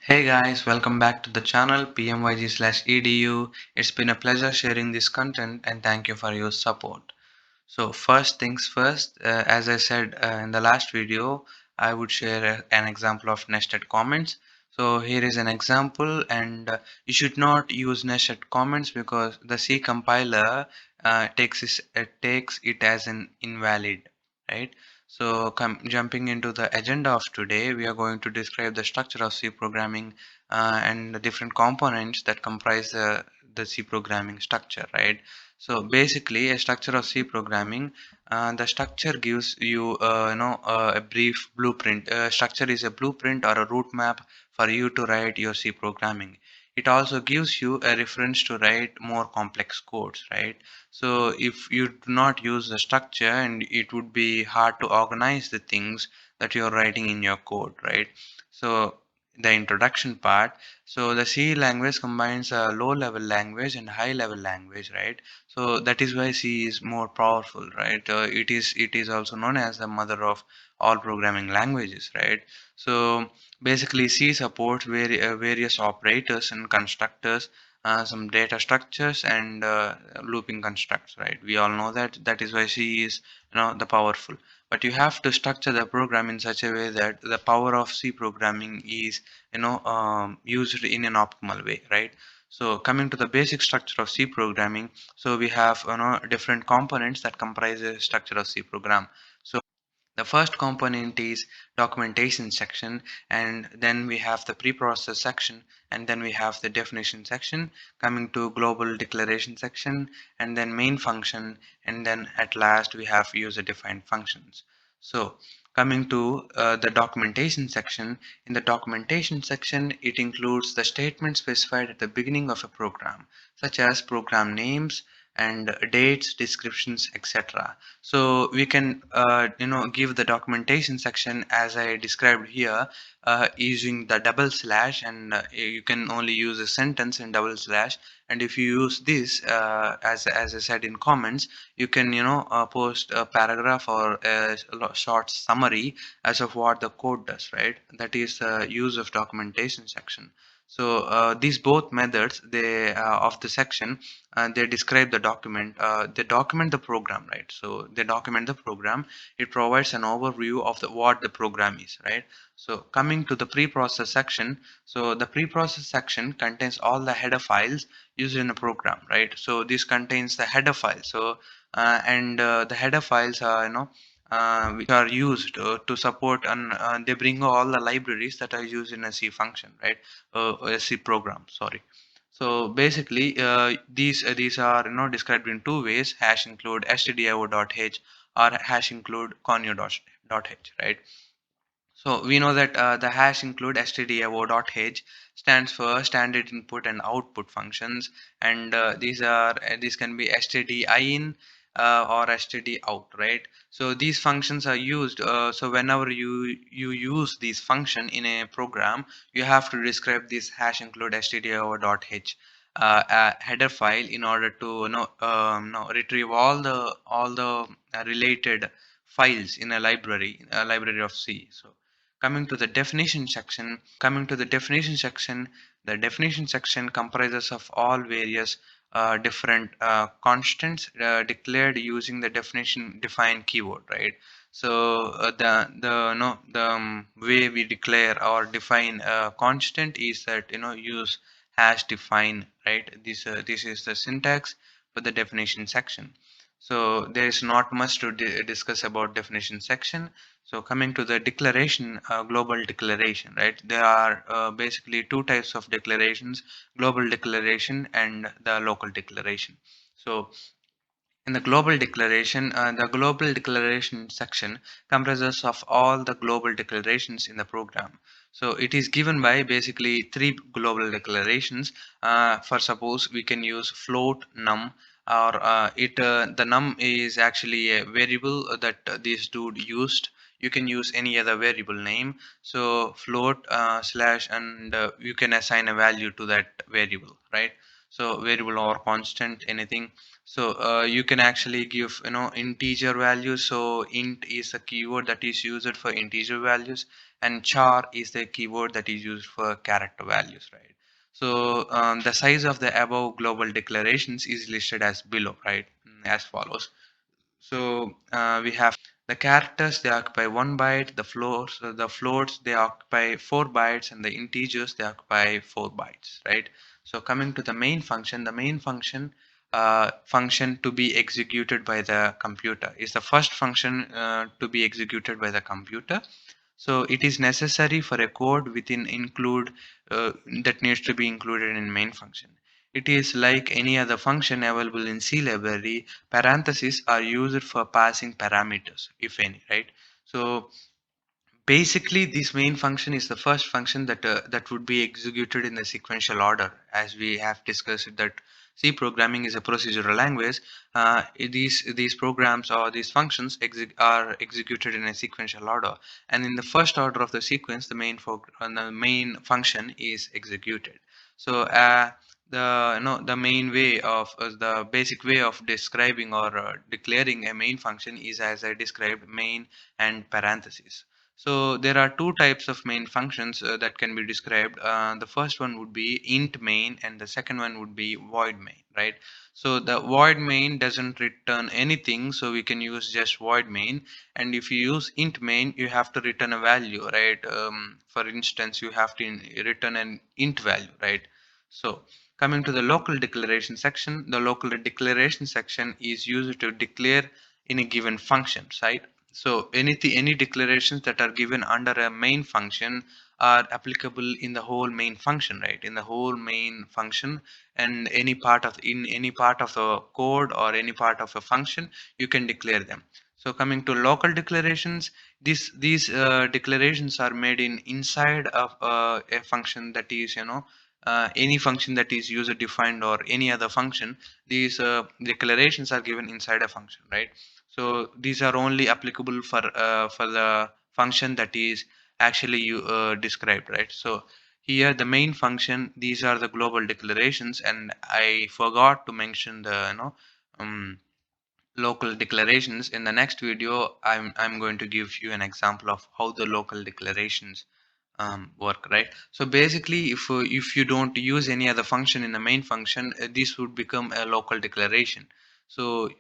Hey guys, welcome back to the channel PMYG/EDU. It's been a pleasure sharing this content and thank you for your support. So first things first, as I said in the last video, I would share an example of nested comments. So here is an example, and you should not use nested comments because the C compiler takes it as an invalid, right? So jumping into the agenda of today, we are going to describe the structure of C programming and the different components that comprise the C programming structure, right? So basically, a structure of C programming, the structure gives you, a brief blueprint. Structure is a blueprint or a route map for you to write your C programming. It also gives you a reference to write more complex codes, right? So if you do not use the structure, and it would be hard to organize the things that you're writing in your code, right? So the introduction part. So the C language combines a low level language and high level language, right? So that is why C is more powerful, right? It is also known as the mother of all programming languages, right? So basically C supports various operators and constructors, some data structures and looping constructs, right? We all know that. That is why C is, the powerful. But you have to structure the program in such a way that the power of C programming is, used in an optimal way, right? So coming to the basic structure of C programming, so we have, different components that comprise a structure of C program. So the first component is documentation section, and then we have the preprocess section, and then we have the definition section, coming to global declaration section, and then main function, and then at last we have user defined functions. So coming to the documentation section, in the documentation section it includes the statements specified at the beginning of a program, such as program names and dates, descriptions, etc. So we can, give the documentation section as I described here, using the double slash, and you can only use a sentence in double slash. And if you use this, as I said in comments, you can, post a paragraph or a short summary as of what the code does, right? That is the use of documentation section. So these both methods, they of the section, they describe the document, they document the program, right? So they document the program. It provides an overview of the what the program is, right? So coming to the preprocess section, so the preprocess section contains all the header files used in a program, right? So this contains the header file. So and the header files are, which are used to support, and they bring all the libraries that are used in a C function, right? A C program, sorry. So basically, these are, described in two ways: hash include stdio.h or hash include conio.h, right? So we know that the hash include stdio.h stands for standard input and output functions, and these can be stdin or std out, right? So these functions are used. So whenever you use these function in a program, you have to describe this hash include stdio.h header file in order to, retrieve all the related files in a library of C. So coming to the definition section, the definition section comprises of all various different constants declared using the definition define keyword, right? So the no the way we declare or define a constant is that, use hash define, right? This is the syntax for the definition section. So there is not much to discuss about definition section. So coming to the declaration, global declaration, right? There are basically two types of declarations: global declaration and the local declaration. So in the global declaration section comprises of all the global declarations in the program. So it is given by basically three global declarations. For suppose we can use float num, or the num is actually a variable that this dude used. You can use any other variable name. So float slash, and you can assign a value to that variable, right? So variable or constant, anything. So you can actually give, integer values. So int is a keyword that is used for integer values, and char is the keyword that is used for character values, right? So the size of the above global declarations is listed as below, right? As follows. So we have the characters, they occupy 1 byte, the floats they occupy 4 bytes, and the integers they occupy 4 bytes, right? So coming to the main function function to be executed by the computer is the first function to be executed by the computer. So it is necessary for a code within include that needs to be included in main function. It is like any other function available in C library. Parentheses are used for passing parameters, if any, right? So basically, this main function is the first function that would be executed in the sequential order, as we have discussed that C programming is a procedural language. These programs or these functions are executed in a sequential order, and in the first order of the sequence, the main function is executed. So the main way of the basic way of describing or declaring a main function is as I described, main and parentheses. So there are two types of main functions that can be described. The first one would be int main, and the second one would be void main, right? So the void main doesn't return anything, so we can use just void main. And if you use int main, you have to return a value, right? For instance, you have to return an int value, right? So coming to the local declaration section, the local declaration section is used to declare in a given function, right? So any declarations that are given under a main function are applicable in the whole main function, right? In the whole main function, and any part of the code or any part of a function, you can declare them. So coming to local declarations, these declarations are made inside of a function that is, any function that is user defined or any other function. These declarations are given inside a function, right? So these are only applicable for the function that is actually you described, right? So here the main function, these are the global declarations, and I forgot to mention the local declarations. In the next video, I'm going to give you an example of how the local declarations work, right? So basically, if you don't use any other function in the main function, this would become a local declaration. So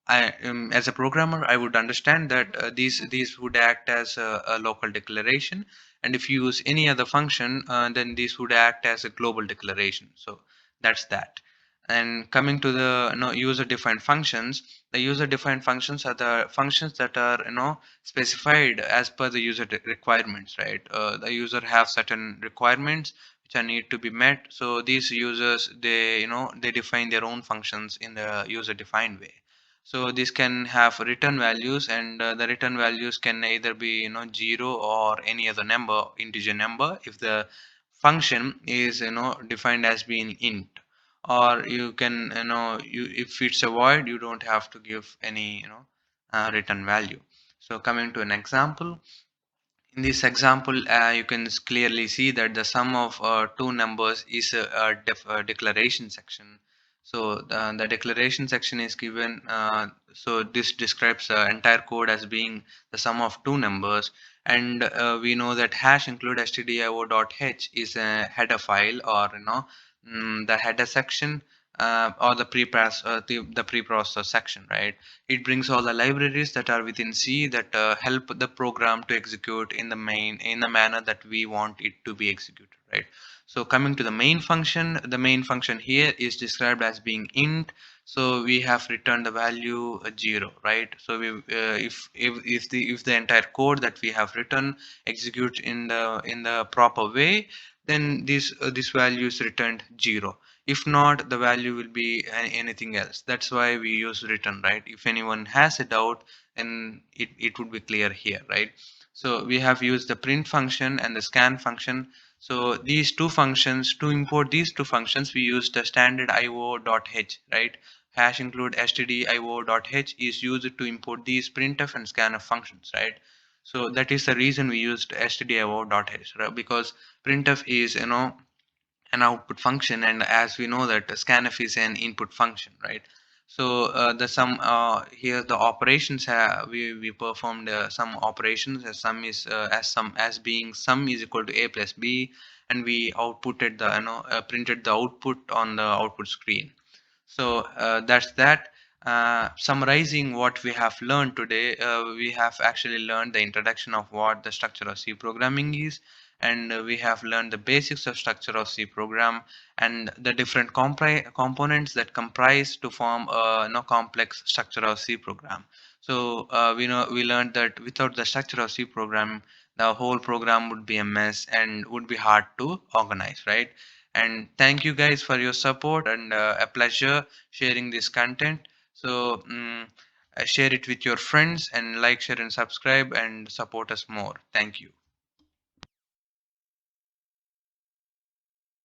as a programmer, I would understand that these would act as a local declaration, and if you use any other function, then this would act as a global declaration. So that's that. And coming to the user defined functions, the user defined functions are the functions that are specified as per the user requirements, right? The user have certain requirements which are need to be met, so these users, they define their own functions in the user defined way. So this can have return values, and the return values can either be 0 or any other number, integer number, if the function is defined as being int. Or you can, if it's a void, you don't have to give any return value. So coming to an example, in this example, you can clearly see that the sum of two numbers is a declaration section. So the declaration section is given. So this describes the entire code as being the sum of two numbers, and we know that hash include stdio.h is a header file, or the header section, or the preprocessor section, right? It brings all the libraries that are within C that help the program to execute in the manner that we want it to be executed, right? So coming to the main function here is described as being int. So we have returned the value 0, right? So if the entire code that we have written executes in the proper way, then this value is returned 0. If not, the value will be anything else. That's why we use return, right? If anyone has a doubt, then it would be clear here, right? So we have used the print function and the scan function. So these two functions, to import these two functions, we use the standard io.h, right? Hash include stdio.h is used to import these printf and scanf functions, right? So that is the reason we used stdio.h, right? Because printf is an output function, and as we know that scanf is an input function, right? So the some here the operations we performed some operations as sum is as sum as being sum is equal to a plus b, and we outputted the printed the output on the output screen. So that's that. Summarizing what we have learned today, we have actually learned the introduction of what the structure of C programming is, and we have learned the basics of structure of C program and the different components that comprise to form a complex structure of C program. So we learned that without the structure of C program, the whole program would be a mess and would be hard to organize, right? And thank you guys for your support, and a pleasure sharing this content. So share it with your friends and like, share, and subscribe and support us more. Thank you.